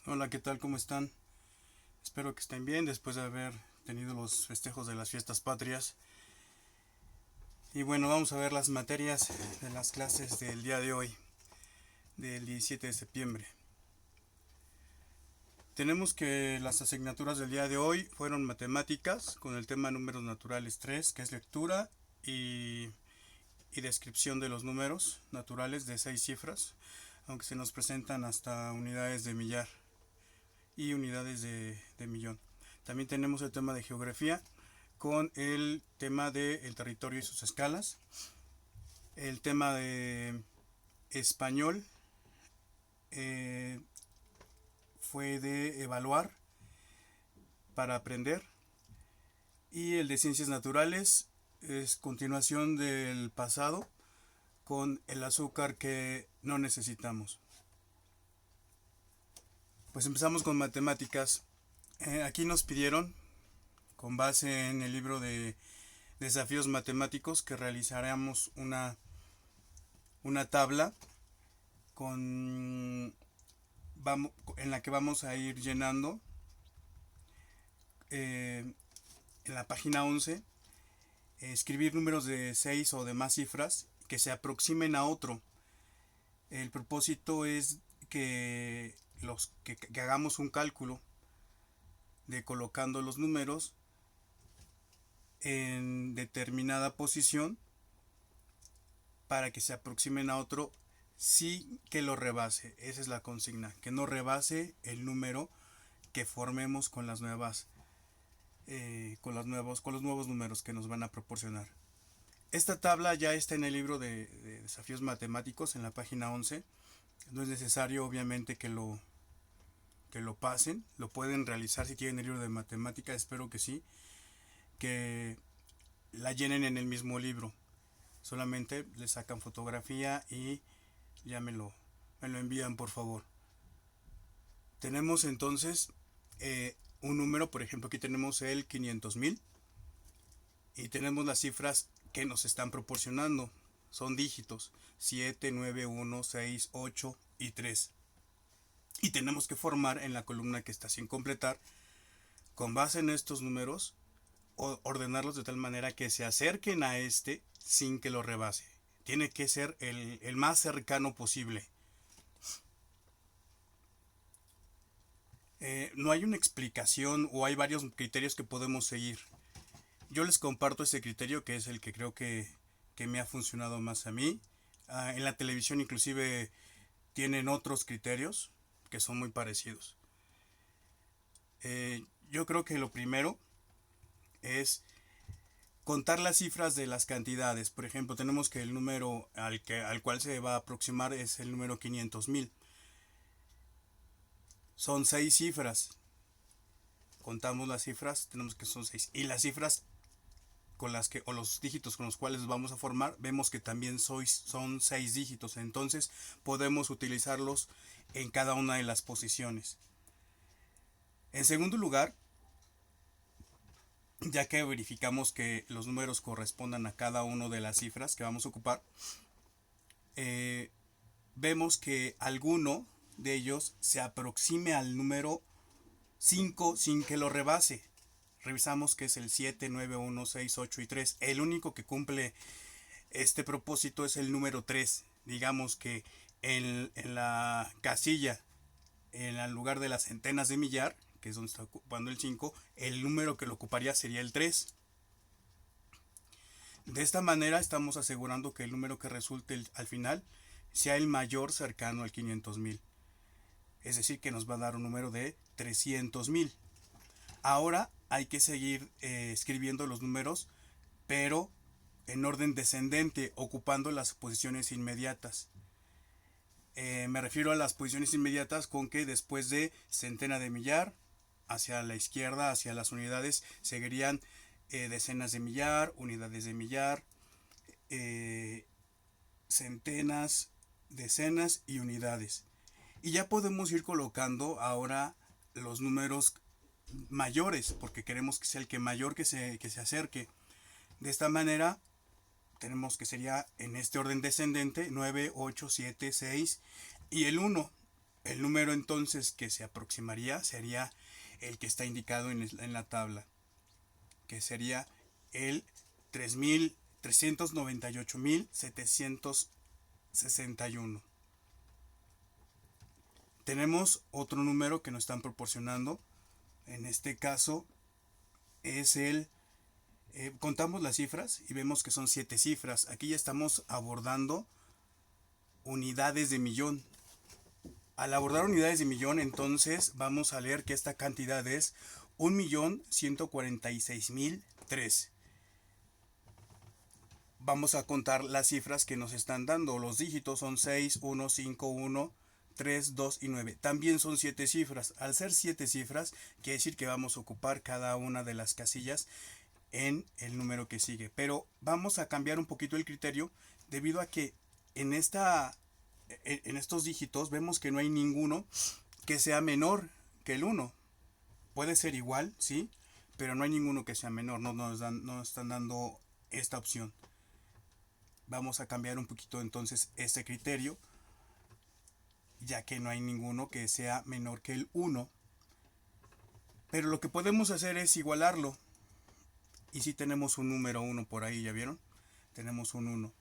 Hola, ¿qué tal? ¿Cómo están? Espero que estén bien después de haber tenido los festejos de las fiestas patrias. Y bueno, vamos a ver las materias de las clases del día de hoy, del 17 de septiembre. Tenemos que las asignaturas del día de hoy fueron matemáticas, con el tema números naturales 3, que es lectura y, y descripción de los números naturales de 6 cifras, aunque se nos presentan hasta unidades de millar y unidades de millón. También tenemos el tema de geografía con el tema del territorio y sus escalas, el tema de español eh, fue de evaluar para aprender, y el de ciencias naturales es continuación del pasado con el azúcar que no necesitamos. Pues empezamos con matemáticas. Aquí nos pidieron, con base en el libro de desafíos matemáticos, que realizáramos una tabla con en la que vamos a ir llenando en la página 11, escribir números de 6 o de más cifras que se aproximen a otro. El propósito es que hagamos un cálculo de colocando los números en determinada posición para que se aproximen a otro, sí que lo rebase. Esa es la consigna, que no rebase el número que formemos con las nuevas con los nuevos números que nos van a proporcionar. Esta tabla ya está en el libro de desafíos matemáticos en la página 11. No es necesario obviamente que lo pasen, lo pueden realizar si tienen el libro de matemática, espero que sí, que la llenen en el mismo libro. Solamente le sacan fotografía y ya me lo envían, por favor. Tenemos entonces un número, por ejemplo, aquí tenemos el 500,000 y tenemos las cifras que nos están proporcionando. Son dígitos: 7, 9, 1, 6, 8 y 3. Y tenemos que formar en la columna que está sin completar, con base en estos números, ordenarlos de tal manera que se acerquen a este sin que lo rebase. Tiene que ser el más cercano posible. No hay una explicación o hay varios criterios que podemos seguir. Yo les comparto ese criterio, que es el que creo que me ha funcionado más a mí. En la televisión inclusive tienen otros criterios que son muy parecidos. Yo creo que lo primero es contar las cifras de las cantidades. Por ejemplo, tenemos que el número al cual se va a aproximar es el número 500,000. Son 6 cifras. Contamos las cifras, tenemos que son 6. Y las cifras o los dígitos con los cuales vamos a formar, vemos que también son 6 dígitos. Entonces podemos utilizarlos en cada una de las posiciones. En segundo lugar, ya que verificamos que los números correspondan a cada una de las cifras que vamos a ocupar, eh, vemos que alguno de ellos se aproxime al número 5 sin que lo rebase. Revisamos que es el 7, 9, 1, 6, 8 y 3. El único que cumple este propósito es el número 3. Digamos que en la casilla, en el lugar de las centenas de millar, que es donde está ocupando el 5, el número que lo ocuparía sería el 3. De esta manera estamos asegurando que el número que resulte al final sea el mayor cercano al 500,000. Es decir, que nos va a dar un número de 300,000. Ahora hay que seguir escribiendo los números, pero en orden descendente, ocupando las posiciones inmediatas. Me refiero a las posiciones inmediatas con que después de centena de millar, hacia la izquierda, hacia las unidades, seguirían decenas de millar, unidades de millar, eh, centenas, decenas y unidades. Y ya podemos ir colocando ahora los números mayores, porque queremos que sea el que mayor que se acerque. De esta manera tenemos que sería en este orden descendente: 9, 8, 7, 6 y el 1. El número entonces que se aproximaría sería el que está indicado en la tabla, que sería el 398.761. Tenemos otro número que nos están proporcionando. En este caso es contamos las cifras y vemos que son 7 cifras. Aquí ya estamos abordando unidades de millón. Al abordar unidades de millón, entonces vamos a leer que esta cantidad es 1.146.003. Vamos a contar las cifras que nos están dando. Los dígitos son 6, 1, 5, 1, 3, 2 y 9. También son 7 cifras. Al ser 7 cifras, quiere decir que vamos a ocupar cada una de las casillas en el número que sigue. Pero vamos a cambiar un poquito el criterio debido a que en estos dígitos vemos que no hay ninguno que sea menor que el 1. Puede ser igual, sí, pero no hay ninguno que sea menor. No nos están dando esta opción. Vamos a cambiar un poquito entonces este criterio, ya que no hay ninguno que sea menor que el 1. Pero lo que podemos hacer es igualarlo. Y si tenemos un número 1 por ahí, ¿ya vieron? Tenemos un 1.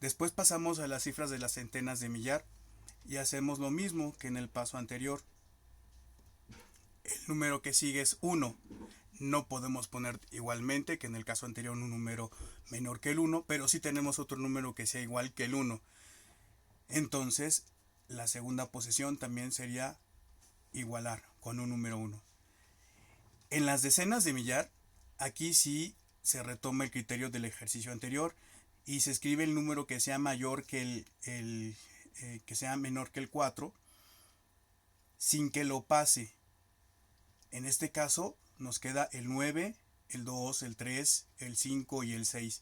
Después pasamos a las cifras de las centenas de millar y hacemos lo mismo que en el paso anterior. El número que sigue es 1. No podemos poner igualmente que en el caso anterior un número menor que el 1, pero sí tenemos otro número que sea igual que el 1. Entonces, la segunda posición también sería igualar con un número 1. En las decenas de millar, aquí sí se retoma el criterio del ejercicio anterior y se escribe el número que sea mayor que que sea menor que el 4 sin que lo pase. En este caso nos queda el 9, el 2, el 3, el 5 y el 6.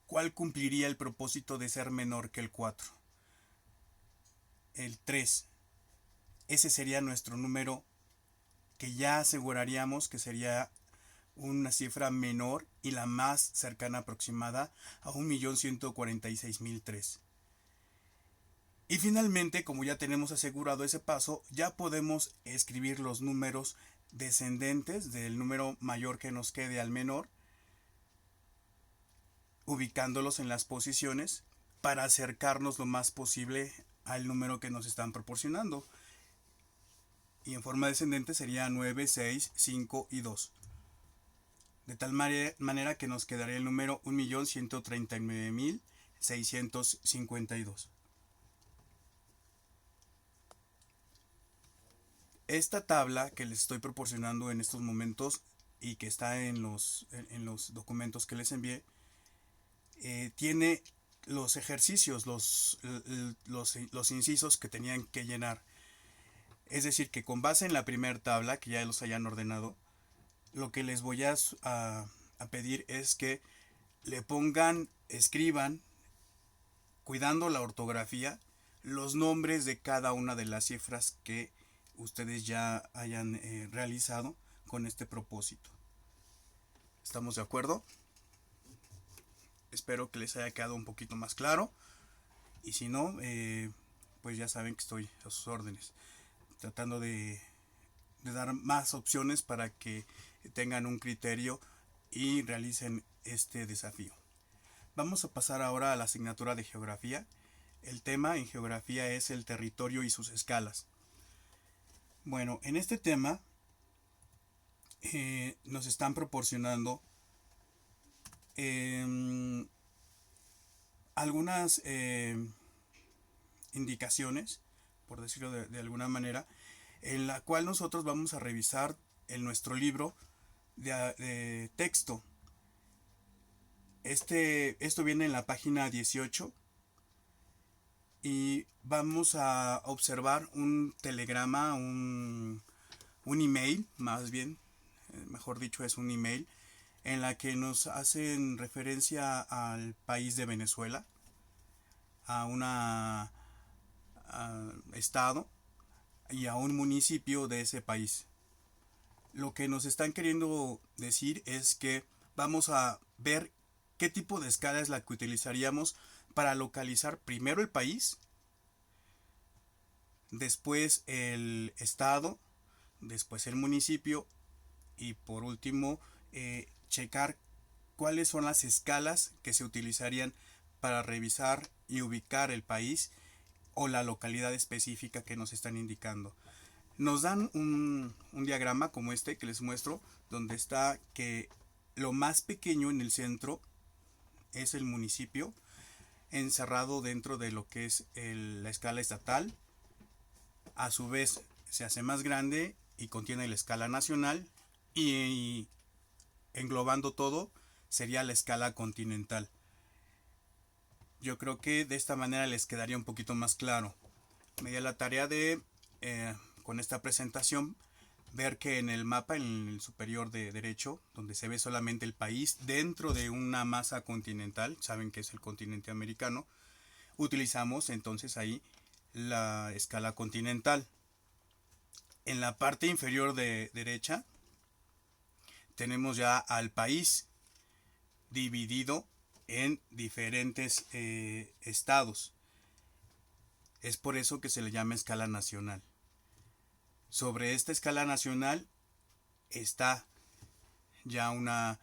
¿Cuál cumpliría el propósito de ser menor que el 4? El 3. Ese sería nuestro número que ya aseguraríamos que sería una cifra menor y la más cercana aproximada a 1.146.003. Y finalmente, como ya tenemos asegurado ese paso, ya podemos escribir los números descendentes del número mayor que nos quede al menor, ubicándolos en las posiciones para acercarnos lo más posible al número que nos están proporcionando. Y en forma descendente sería 9, 6, 5 y 2. De tal manera que nos quedaría el número 1.139.652. Esta tabla que les estoy proporcionando en estos momentos y que está en los documentos que les envié, tiene los ejercicios, los incisos que tenían que llenar. Es decir, que con base en la primera tabla, que ya los hayan ordenado, lo que les voy a pedir es que le pongan, escriban, cuidando la ortografía, los nombres de cada una de las cifras que ustedes ya hayan realizado con este propósito. ¿Estamos de acuerdo? Espero que les haya quedado un poquito más claro. Y si no, pues ya saben que estoy a sus órdenes, tratando de dar más opciones para que tengan un criterio y realicen este desafío. Vamos a pasar ahora a la asignatura de geografía. El tema en geografía es el territorio y sus escalas. Bueno, en este tema nos están proporcionando algunas indicaciones, por decirlo de alguna manera, en la cual nosotros vamos a revisar en nuestro libro de texto. Esto viene en la página 18 y vamos a observar un telegrama, un email, más bien, mejor dicho es un email, en la que nos hacen referencia al país de Venezuela, a un estado y a un municipio de ese país. Lo que nos están queriendo decir es que vamos a ver qué tipo de escala es la que utilizaríamos para localizar primero el país, después el estado, después el municipio y por último checar cuáles son las escalas que se utilizarían para revisar y ubicar el país o la localidad específica que nos están indicando. Nos dan un diagrama como este que les muestro, donde está que lo más pequeño en el centro es el municipio, encerrado dentro de lo que es la escala estatal. A su vez se hace más grande y contiene la escala nacional, y englobando todo sería la escala continental. Yo creo que de esta manera les quedaría un poquito más claro. Me di la tarea de, con esta presentación, ver que en el mapa, en el superior de derecho, donde se ve solamente el país dentro de una masa continental, saben que es el continente americano, utilizamos entonces ahí la escala continental. En la parte inferior de derecha tenemos ya al país dividido en diferentes estados. Es por eso que se le llama escala nacional. Sobre esta escala nacional está ya una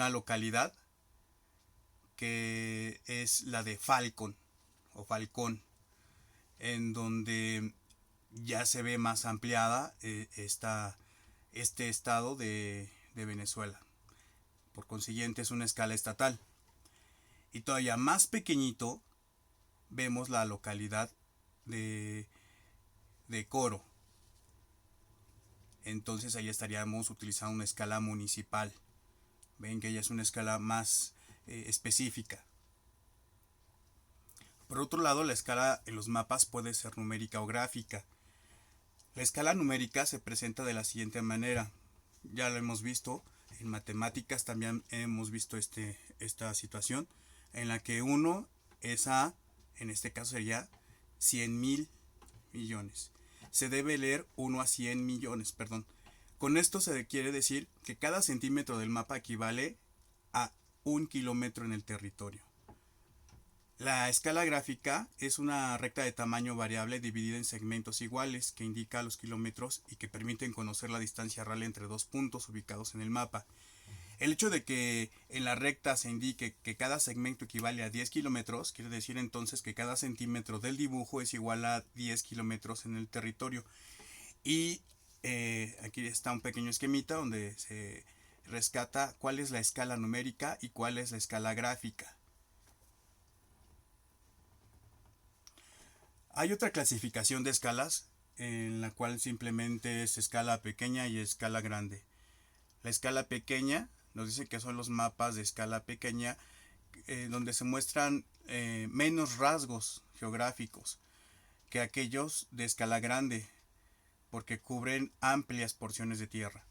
localidad que es la de Falcón o Falcón, en donde ya se ve más ampliada este estado de Venezuela. Por consiguiente es una escala estatal. Y todavía más pequeñito vemos la localidad de Coro. Entonces ahí estaríamos utilizando una escala municipal. Ven que ya es una escala más específica. Por otro lado, la escala en los mapas puede ser numérica o gráfica. La escala numérica se presenta de la siguiente manera. Ya lo hemos visto, en matemáticas también hemos visto esta situación, en la que 1 es a, en este caso sería 100.000 millones. Se debe leer 1 a 100 millones, perdón. Con esto se quiere decir que cada centímetro del mapa equivale a 1 kilómetro en el territorio. La escala gráfica es una recta de tamaño variable dividida en segmentos iguales que indica los kilómetros y que permiten conocer la distancia real entre dos puntos ubicados en el mapa. El hecho de que en la recta se indique que cada segmento equivale a 10 kilómetros quiere decir entonces que cada centímetro del dibujo es igual a 10 kilómetros en el territorio. Y aquí está un pequeño esquemita donde se rescata cuál es la escala numérica y cuál es la escala gráfica. Hay otra clasificación de escalas en la cual simplemente es escala pequeña y escala grande. La escala pequeña nos dice que son los mapas de escala pequeña donde se muestran menos rasgos geográficos que aquellos de escala grande, porque cubren amplias porciones de tierra.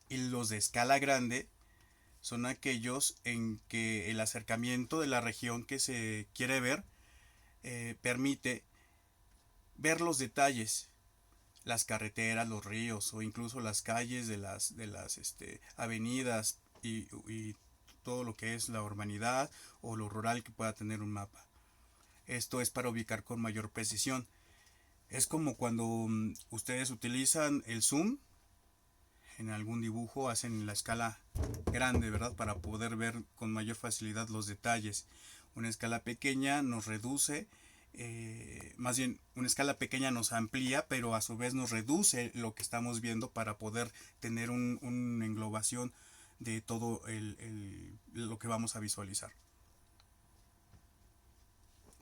Y los de escala grande son aquellos en que el acercamiento de la región que se quiere ver permite ver los detalles, las carreteras, los ríos o incluso las calles de las avenidas y todo lo que es la urbanidad o lo rural que pueda tener un mapa. Esto es para ubicar con mayor precisión. Es como cuando ustedes utilizan el zoom en algún dibujo, hacen la escala grande, ¿verdad? Para poder ver con mayor facilidad los detalles. Una escala pequeña nos reduce, más bien una escala pequeña nos amplía, pero a su vez nos reduce lo que estamos viendo para poder tener una englobación de todo lo que vamos a visualizar.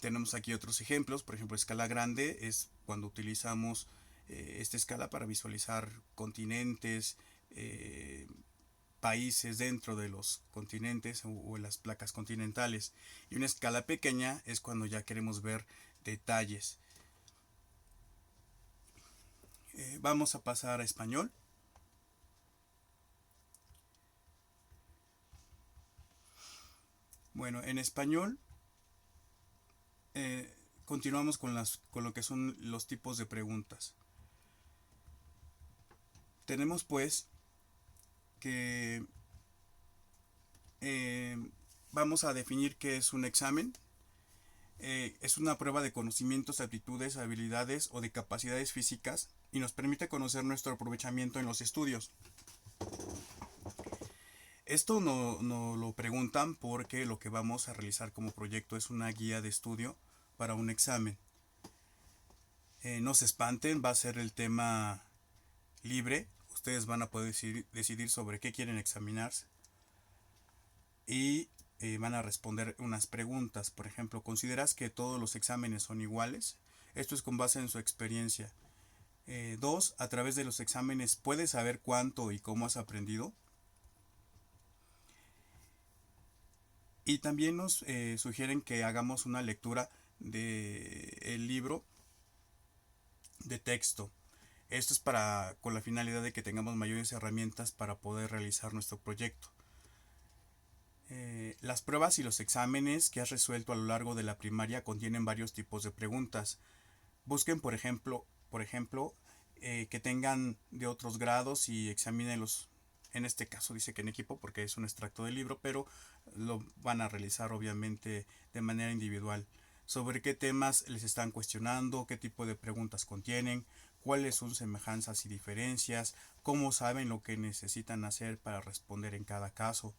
Tenemos aquí otros ejemplos, por ejemplo, escala grande es cuando utilizamos esta escala para visualizar continentes, países dentro de los continentes o en las placas continentales. Y una escala pequeña es cuando ya queremos ver detalles. Vamos a pasar a español. Bueno, en español continuamos con lo que son los tipos de preguntas. Tenemos pues que vamos a definir qué es un examen. Es una prueba de conocimientos, aptitudes, habilidades o de capacidades físicas y nos permite conocer nuestro aprovechamiento en los estudios. Esto no lo preguntan porque lo que vamos a realizar como proyecto es una guía de estudio para un examen. No se espanten, va a ser el tema libre. Ustedes van a poder decidir sobre qué quieren examinarse. Y van a responder unas preguntas. Por ejemplo, ¿consideras que todos los exámenes son iguales? Esto es con base en su experiencia. 2. A través de los exámenes, ¿puedes saber cuánto y cómo has aprendido? Y también nos sugieren que hagamos una lectura del libro de texto. Esto es con la finalidad de que tengamos mayores herramientas para poder realizar nuestro proyecto. Las pruebas y los exámenes que has resuelto a lo largo de la primaria contienen varios tipos de preguntas. Busquen, por ejemplo, que tengan de otros grados y examínenlos. En este caso dice que en equipo porque es un extracto del libro, pero lo van a realizar obviamente de manera individual. Sobre qué temas les están cuestionando, qué tipo de preguntas contienen, cuáles son semejanzas y diferencias, cómo saben lo que necesitan hacer para responder en cada caso.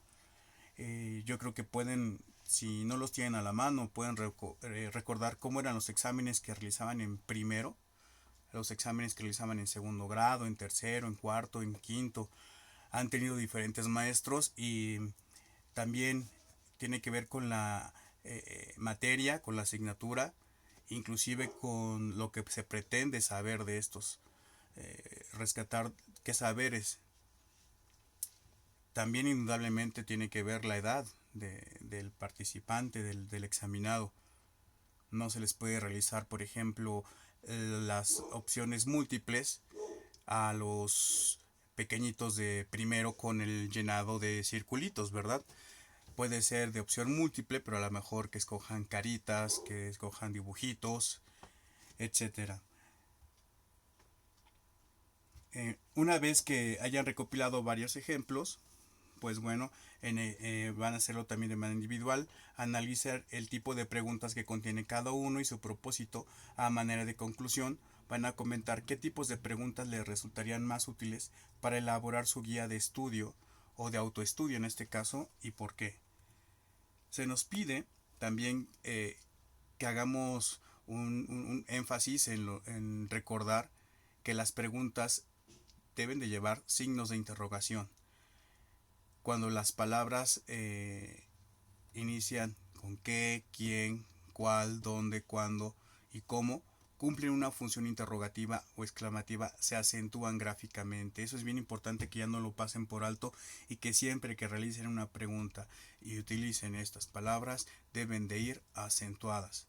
Yo creo que pueden, si no los tienen a la mano, pueden recordar cómo eran los exámenes que realizaban en primero, los exámenes que realizaban en segundo grado, en tercero, en cuarto, en quinto. Han tenido diferentes maestros y también tiene que ver con la materia, con la asignatura, inclusive con lo que se pretende saber de estos, rescatar qué saberes. También indudablemente tiene que ver la edad del participante, del examinado. No se les puede realizar, por ejemplo, las opciones múltiples a los pequeñitos de primero con el llenado de circulitos, ¿verdad? Puede ser de opción múltiple, pero a lo mejor que escojan caritas, que escojan dibujitos, etcétera. Una vez que hayan recopilado varios ejemplos, pues bueno, van a hacerlo también de manera individual, analizar el tipo de preguntas que contiene cada uno y su propósito. A manera de conclusión, van a comentar qué tipos de preguntas les resultarían más útiles para elaborar su guía de estudio o de autoestudio en este caso y por qué. Se nos pide también que hagamos un énfasis en recordar que las preguntas deben de llevar signos de interrogación. Cuando las palabras inician con qué, quién, cuál, dónde, cuándo y cómo, cumplen una función interrogativa o exclamativa, se acentúan gráficamente. Eso es bien importante que ya no lo pasen por alto y que siempre que realicen una pregunta y utilicen estas palabras deben de ir acentuadas.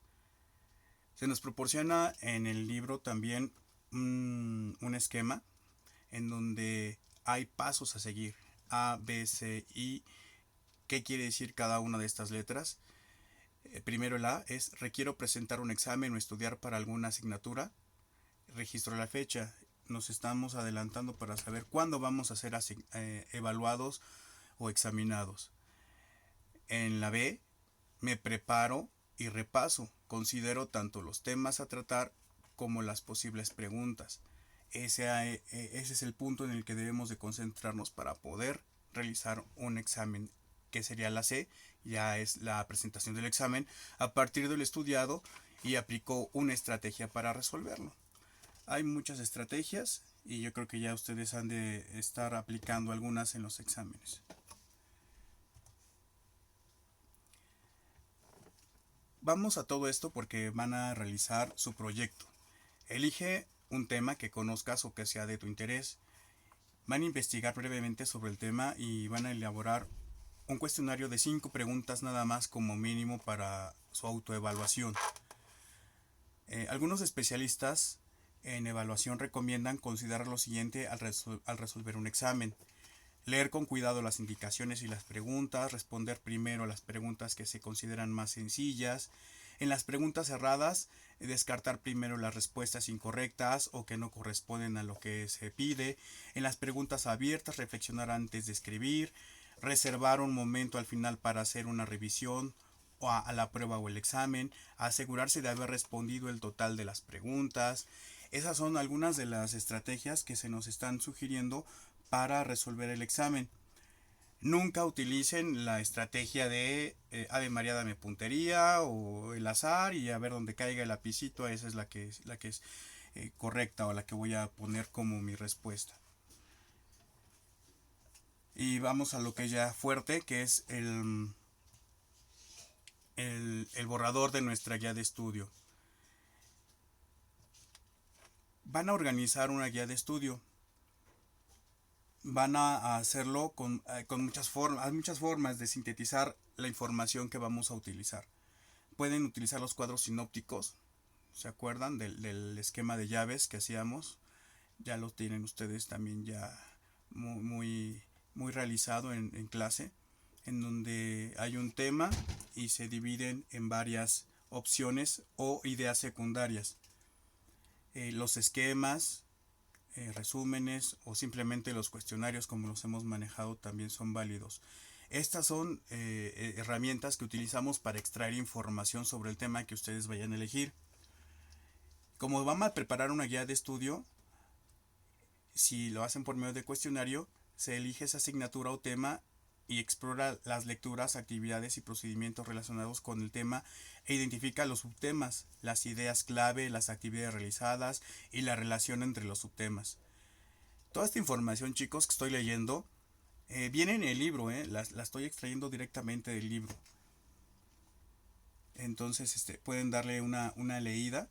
Se nos proporciona en el libro también un esquema en donde hay pasos a seguir. A, B, C, I. ¿Qué quiere decir cada una de estas letras? Primero el A es requiero presentar un examen o estudiar para alguna asignatura. Registro la fecha. Nos estamos adelantando para saber cuándo vamos a ser evaluados o examinados. En la B, me preparo y repaso. Considero tanto los temas a tratar como las posibles preguntas. Ese es el punto en el que debemos de concentrarnos para poder realizar un examen, que sería la C, ya es la presentación del examen a partir del estudiado y aplicó una estrategia para resolverlo. Hay muchas estrategias y yo creo que ya ustedes han de estar aplicando algunas en los exámenes. Vamos a todo esto porque van a realizar su proyecto. Elige un tema que conozcas o que sea de tu interés. Van a investigar brevemente sobre el tema y van a elaborar un cuestionario de 5 preguntas nada más como mínimo para su autoevaluación. Algunos especialistas en evaluación recomiendan considerar lo siguiente al resolver un examen. Leer con cuidado las indicaciones y las preguntas, responder primero a las preguntas que se consideran más sencillas. En las preguntas cerradas, descartar primero las respuestas incorrectas o que no corresponden a lo que se pide. En las preguntas abiertas, reflexionar antes de escribir. Reservar un momento al final para hacer una revisión a la prueba o el examen, asegurarse de haber respondido el total de las preguntas. Esas son algunas de las estrategias que se nos están sugiriendo para resolver el examen. Nunca utilicen la estrategia de Ave María dame puntería o el azar y a ver dónde caiga el lapicito, esa es la que es correcta o la que voy a poner como mi respuesta. Y vamos a lo que es ya fuerte, que es el borrador de nuestra guía de estudio. Van a organizar una guía de estudio. Van a hacerlo con muchas formas. Hay muchas formas de sintetizar la información que vamos a utilizar. Pueden utilizar los cuadros sinópticos. ¿Se acuerdan del esquema de llaves que hacíamos? Ya lo tienen ustedes también ya muy realizado en clase, en donde hay un tema y se dividen en varias opciones o ideas secundarias. Los esquemas, resúmenes o simplemente los cuestionarios como los hemos manejado también son válidos. Estas son herramientas que utilizamos para extraer información sobre el tema que ustedes vayan a elegir. Como van a preparar una guía de estudio, si lo hacen por medio de cuestionario, se elige esa asignatura o tema y explora las lecturas, actividades y procedimientos relacionados con el tema e identifica los subtemas, las ideas clave, las actividades realizadas y la relación entre los subtemas. Toda esta información, chicos, que estoy leyendo, viene en el libro, la estoy extrayendo directamente del libro. Entonces pueden darle una leída,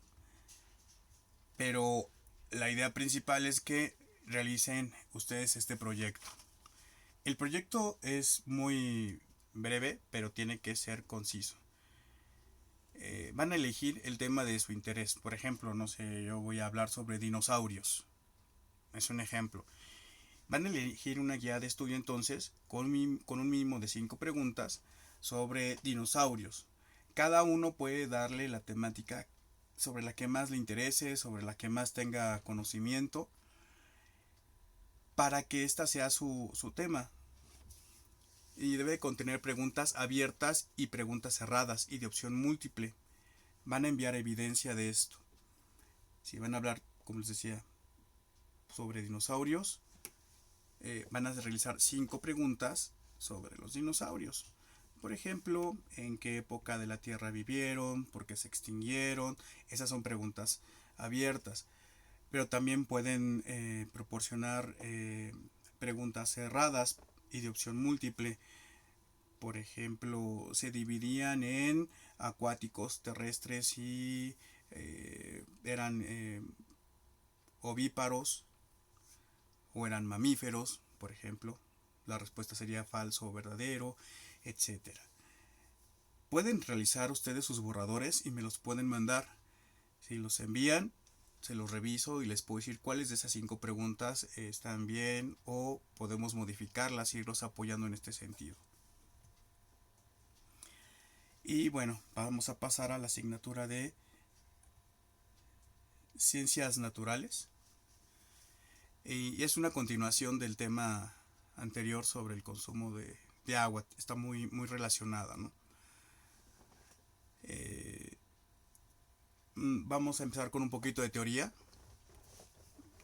pero la idea principal es que realicen ustedes este proyecto. El proyecto es muy breve, pero tiene que ser conciso. Van a elegir el tema de su interés. Por ejemplo, no sé, yo voy a hablar sobre dinosaurios. Es un ejemplo. Van a elegir una guía de estudio entonces con un mínimo de 5 preguntas sobre dinosaurios. Cada uno puede darle la temática sobre la que más le interese, sobre la que más tenga conocimiento, para que esta sea su tema. Y debe contener preguntas abiertas y preguntas cerradas y de opción múltiple. Van a enviar evidencia de esto. Si van a hablar, como les decía, sobre dinosaurios, van a realizar 5 preguntas sobre los dinosaurios. Por ejemplo, ¿en qué época de la Tierra vivieron? ¿Por qué se extinguieron? Esas son preguntas abiertas. Pero también pueden proporcionar preguntas cerradas y de opción múltiple. Por ejemplo, se dividían en acuáticos, terrestres y eran ovíparos o eran mamíferos, por ejemplo. La respuesta sería falso o verdadero, etc. Pueden realizar ustedes sus borradores y me los pueden mandar. Si los envían, se los reviso y les puedo decir cuáles de esas 5 preguntas están bien o podemos modificarlas y irlos apoyando en este sentido. Y bueno, vamos a pasar a la asignatura de Ciencias Naturales. Y es una continuación del tema anterior sobre el consumo de agua. Está muy relacionada, ¿no? Vamos a empezar con un poquito de teoría.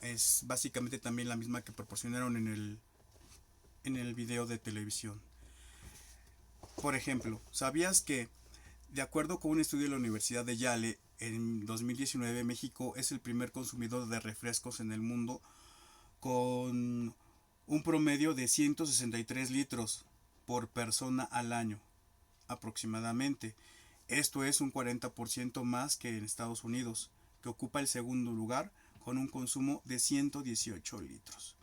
Es básicamente también la misma que proporcionaron en el video de televisión. Por ejemplo, ¿sabías que, de acuerdo con un estudio de la Universidad de Yale, en 2019 México es el primer consumidor de refrescos en el mundo con un promedio de 163 litros por persona al año, aproximadamente? Esto es un 40% más que en Estados Unidos, que ocupa el segundo lugar con un consumo de 118 litros.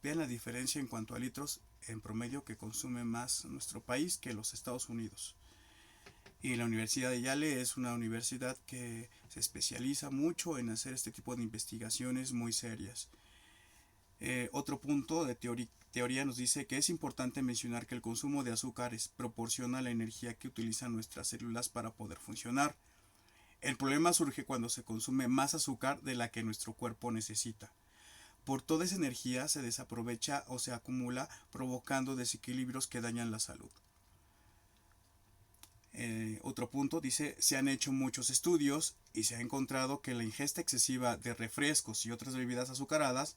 Vean la diferencia en cuanto a litros en promedio que consume más nuestro país que los Estados Unidos. Y la Universidad de Yale es una universidad que se especializa mucho en hacer este tipo de investigaciones muy serias. Otro punto de teoría nos dice que es importante mencionar que el consumo de azúcares proporciona la energía que utilizan nuestras células para poder funcionar. El problema surge cuando se consume más azúcar de la que nuestro cuerpo necesita. Por toda esa energía se desaprovecha o se acumula, provocando desequilibrios que dañan la salud. Otro punto dice, se han hecho muchos estudios y se ha encontrado que la ingesta excesiva de refrescos y otras bebidas azucaradas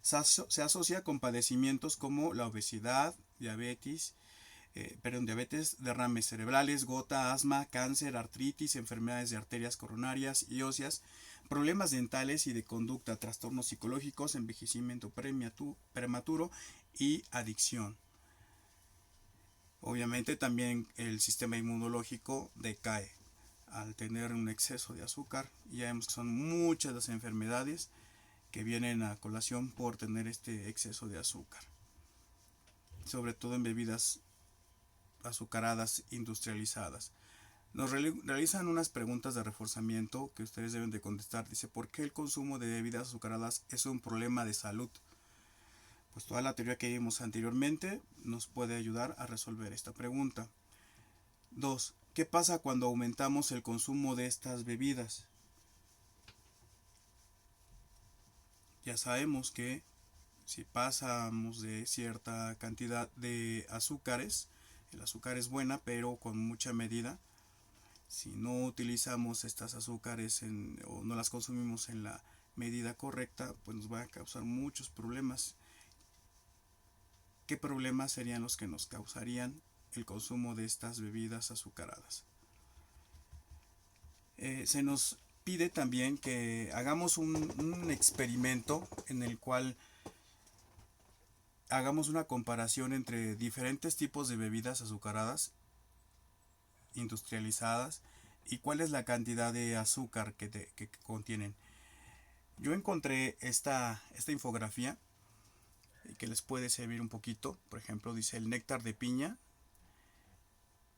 se asocia con padecimientos como la obesidad, diabetes, derrames cerebrales, gota, asma, cáncer, artritis, enfermedades de arterias coronarias y óseas, problemas dentales y de conducta, trastornos psicológicos, envejecimiento prematuro y adicción. Obviamente también el sistema inmunológico decae al tener un exceso de azúcar. Ya vemos que son muchas las enfermedades que vienen a colación por tener este exceso de azúcar, sobre todo en bebidas azucaradas industrializadas. Nos realizan unas preguntas de reforzamiento que ustedes deben de contestar. Dice, ¿por qué el consumo de bebidas azucaradas es un problema de salud? Pues toda la teoría que vimos anteriormente nos puede ayudar a resolver esta pregunta. 2. ¿Qué pasa cuando aumentamos el consumo de estas bebidas? Ya sabemos que si pasamos de cierta cantidad de azúcares, el azúcar es buena, pero con mucha medida. Si no utilizamos estas azúcares o no las consumimos en la medida correcta, pues nos va a causar muchos problemas. ¿Qué problemas serían los que nos causarían el consumo de estas bebidas azucaradas? Se nos pide también que hagamos un experimento en el cual hagamos una comparación entre diferentes tipos de bebidas azucaradas industrializadas y cuál es la cantidad de azúcar que contienen. Yo encontré esta infografía que les puede servir un poquito. Por ejemplo, dice el néctar de piña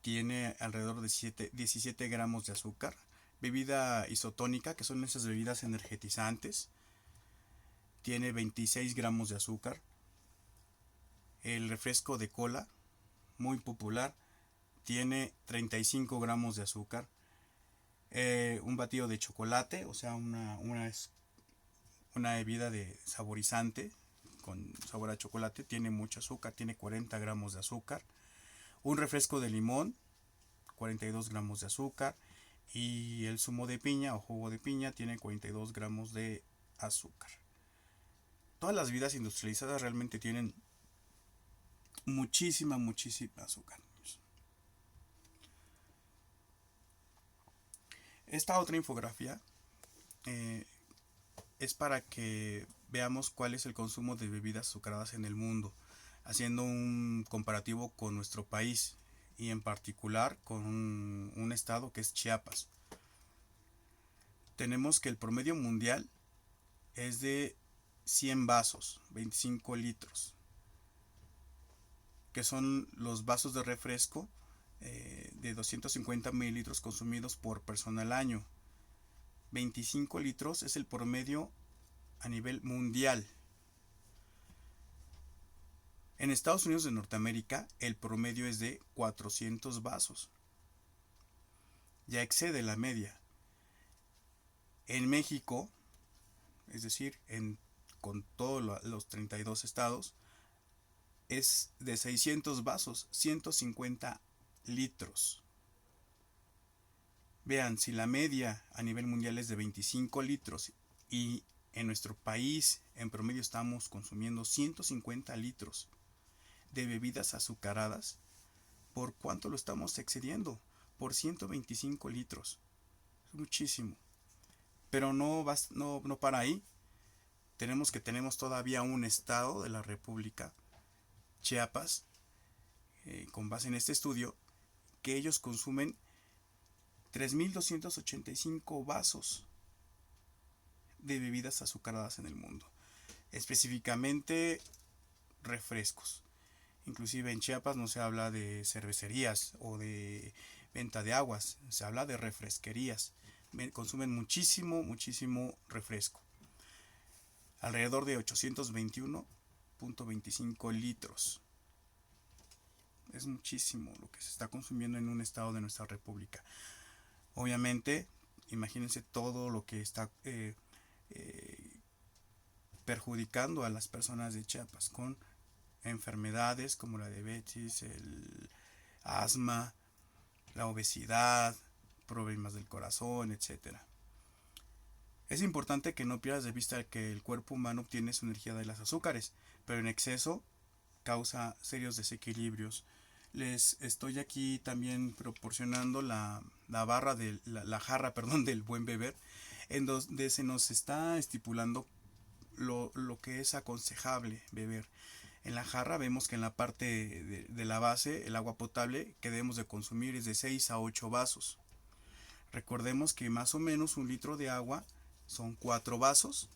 tiene alrededor de 17 gramos de azúcar. Bebida isotónica, que son esas bebidas energetizantes, tiene 26 gramos de azúcar. El refresco de cola, muy popular, tiene 35 gramos de azúcar. Un batido de chocolate, o sea, una bebida de saborizante con sabor a chocolate, tiene mucho azúcar, tiene 40 gramos de azúcar. Un refresco de limón, 42 gramos de azúcar. Y el zumo de piña o jugo de piña tiene 42 gramos de azúcar. Todas las bebidas industrializadas realmente tienen muchísima azúcar. Esta otra infografía es para que veamos cuál es el consumo de bebidas azucaradas en el mundo, haciendo un comparativo con nuestro país y en particular con un estado que es Chiapas. Tenemos que el promedio mundial es de 100 vasos, 25 litros, que son los vasos de refresco de 250 mililitros consumidos por persona al año. 25 litros es el promedio a nivel mundial. En Estados Unidos de Norteamérica el promedio es de 400 vasos. Ya excede la media. En México, es decir, con todos los 32 estados, es de 600 vasos, 150 litros. Vean, si la media a nivel mundial es de 25 litros y en nuestro país en promedio estamos consumiendo 150 litros de bebidas azucaradas, ¿por cuánto lo estamos excediendo? Por 125 litros. Es muchísimo. Pero no para ahí. Tenemos todavía un estado de la República, Chiapas, con base en este estudio, que ellos consumen 3.285 vasos de bebidas azucaradas en el mundo. Específicamente refrescos. Inclusive en Chiapas no se habla de cervecerías o de venta de aguas, se habla de refresquerías. Consumen muchísimo refresco. Alrededor de 821.25 litros. Es muchísimo lo que se está consumiendo en un estado de nuestra república. Obviamente, imagínense todo lo que está perjudicando a las personas de Chiapas con enfermedades como la diabetes, el asma, la obesidad, problemas del corazón, etcétera. Es importante que no pierdas de vista que el cuerpo humano obtiene su energía de los azúcares, pero en exceso causa serios desequilibrios. Les estoy aquí también proporcionando la barra de la jarra, perdón, del buen beber, en donde se nos está estipulando lo que es aconsejable beber. En la jarra vemos que en la parte de la base el agua potable que debemos de consumir es de 6 a 8 vasos. Recordemos que más o menos un litro de agua son 4 vasos.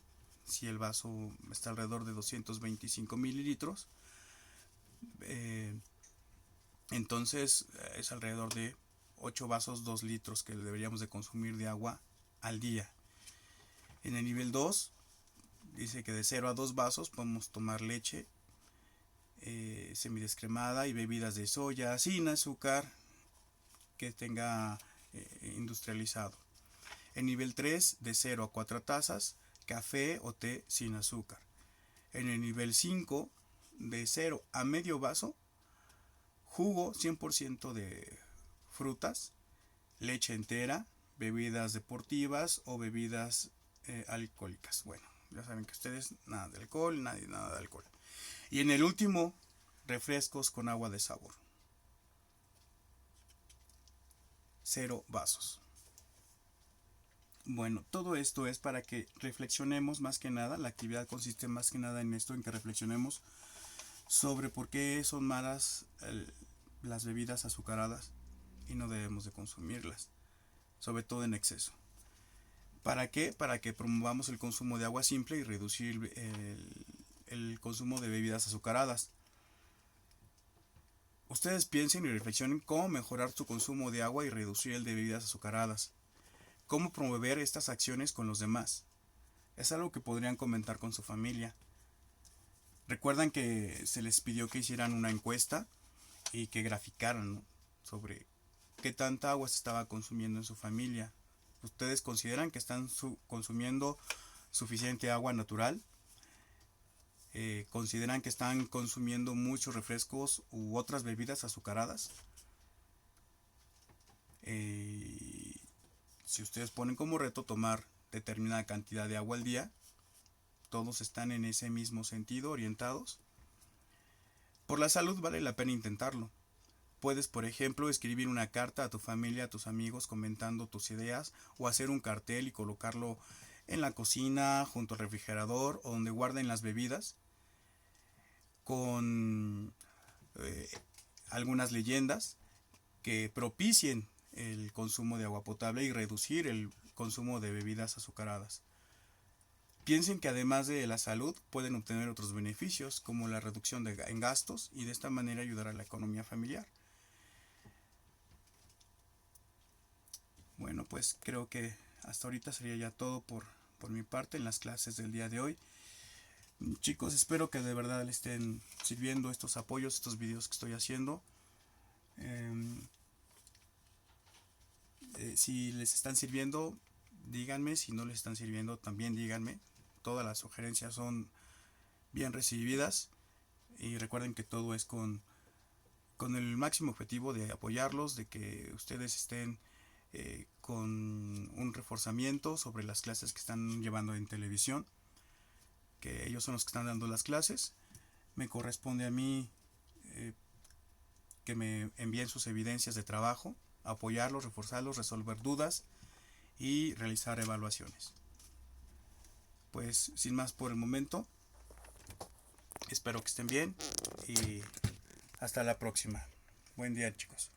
Si el vaso está alrededor de 225 mililitros, entonces es alrededor de 8 vasos, 2 litros que deberíamos de consumir de agua al día. En el nivel 2 dice que de 0 a 2 vasos podemos tomar leche semidescremada y bebidas de soya sin azúcar que tenga industrializado. En nivel 3 de 0 a 4 tazas café o té sin azúcar. En el nivel 5 de 0 a medio vaso jugo 100% de frutas, leche entera, bebidas deportivas o bebidas alcohólicas. Bueno, ya saben que ustedes nada de alcohol, nadie nada de alcohol. Y en el último, refrescos con agua de sabor. 0 vasos. Bueno, todo esto es para que reflexionemos más que nada. La actividad consiste más que nada en esto, en que reflexionemos sobre por qué son malas las bebidas azucaradas y no debemos de consumirlas, sobre todo en exceso. ¿Para qué? Para que promovamos el consumo de agua simple y reducir el consumo de bebidas azucaradas. Ustedes piensen y reflexionen cómo mejorar su consumo de agua y reducir el de bebidas azucaradas. Cómo promover estas acciones con los demás. Es algo que podrían comentar con su familia. Recuerdan que se les pidió que hicieran una encuesta y que graficaran, ¿no?, sobre qué tanta agua se estaba consumiendo en su familia. ¿Ustedes consideran que están consumiendo suficiente agua natural? ¿Consideran que están consumiendo muchos refrescos u otras bebidas azucaradas? Si ustedes ponen como reto tomar determinada cantidad de agua al día, todos están en ese mismo sentido, orientados. Por la salud vale la pena intentarlo. Puedes, por ejemplo, escribir una carta a tu familia, a tus amigos, comentando tus ideas, o hacer un cartel y colocarlo en la cocina, junto al refrigerador o donde guarden las bebidas, con algunas leyendas que propicien el consumo de agua potable y reducir el consumo de bebidas azucaradas. Piensen que además de la salud pueden obtener otros beneficios como la reducción en gastos y de esta manera ayudar a la economía familiar. Bueno, pues creo que hasta ahorita sería ya todo por mi parte en las clases del día de hoy. Chicos, espero que de verdad les estén sirviendo estos apoyos, estos videos que estoy haciendo. Si les están sirviendo, díganme. Si no les están sirviendo, también díganme. Todas las sugerencias son bien recibidas. Y recuerden que todo es con el máximo objetivo de apoyarlos, de que ustedes estén con un reforzamiento sobre las clases que están llevando en televisión, que ellos son los que están dando las clases. Me corresponde a mí que me envíen sus evidencias de trabajo, apoyarlos, reforzarlos, resolver dudas y realizar evaluaciones. Pues sin más por el momento, espero que estén bien y hasta la próxima. Buen día, chicos.